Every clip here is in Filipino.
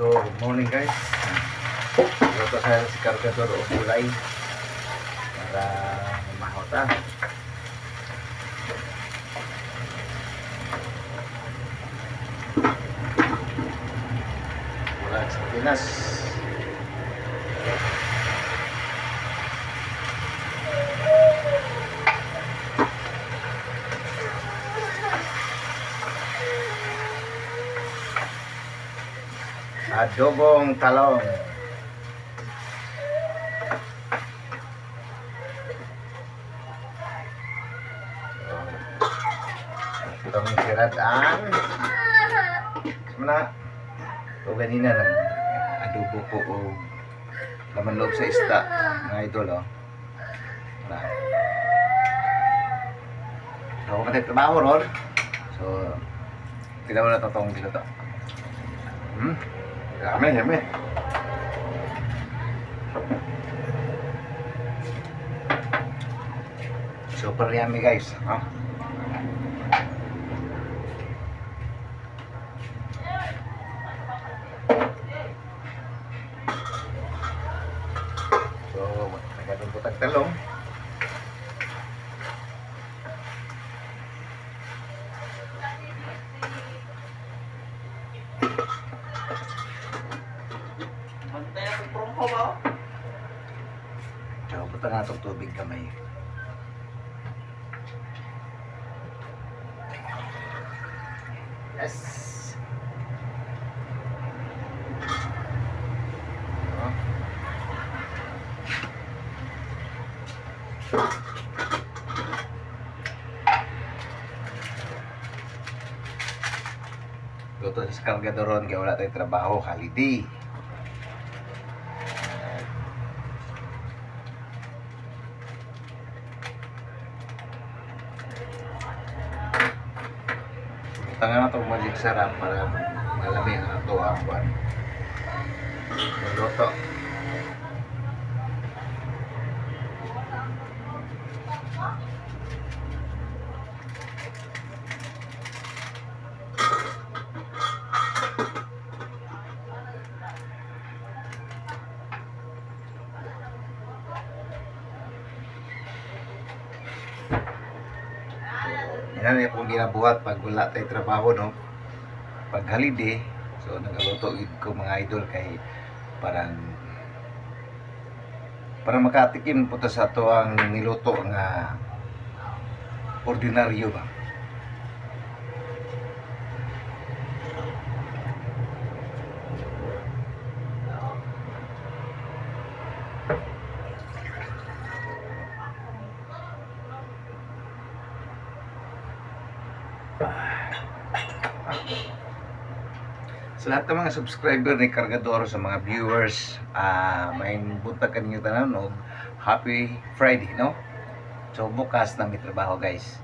So, good morning guys. Luto sa si Cargador o gulay para mahota. Gulay sa Pinas. Adobong talong. Itong siradaan. Mana? O ganina lang. Adobo ko o laman loob sa isda. Mga idol o. Wala. So, kung katay trabaho ron. So, tignan mo na itong dito to. Yummy, yummy. Super yummy guys. Huh? So, nagkatumpot ang talong. So, buta nga itong tubig kamay. Yes! Luto sa Cargadoron kaya wala tayong trabaho, holiday. Tanga na itong magic sarap para malamig ang ito ang buwan. Luto. Yan na kung ginabuhat pag wala tayo trabaho, no? Pag holiday, so nagaluto ko mga idol kay parang makatikim po sa to ang niluto nga ordinaryo ba. Sa lahat ng mga subscriber ni Cargador, sa mga viewers, may buntag kanyo tanan og happy Friday, no? So bukas na may trabaho guys.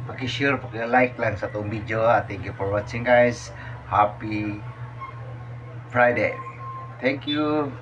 Paki-share, paki-like lang sa itong video. Thank you for watching guys. Happy Friday. Thank you.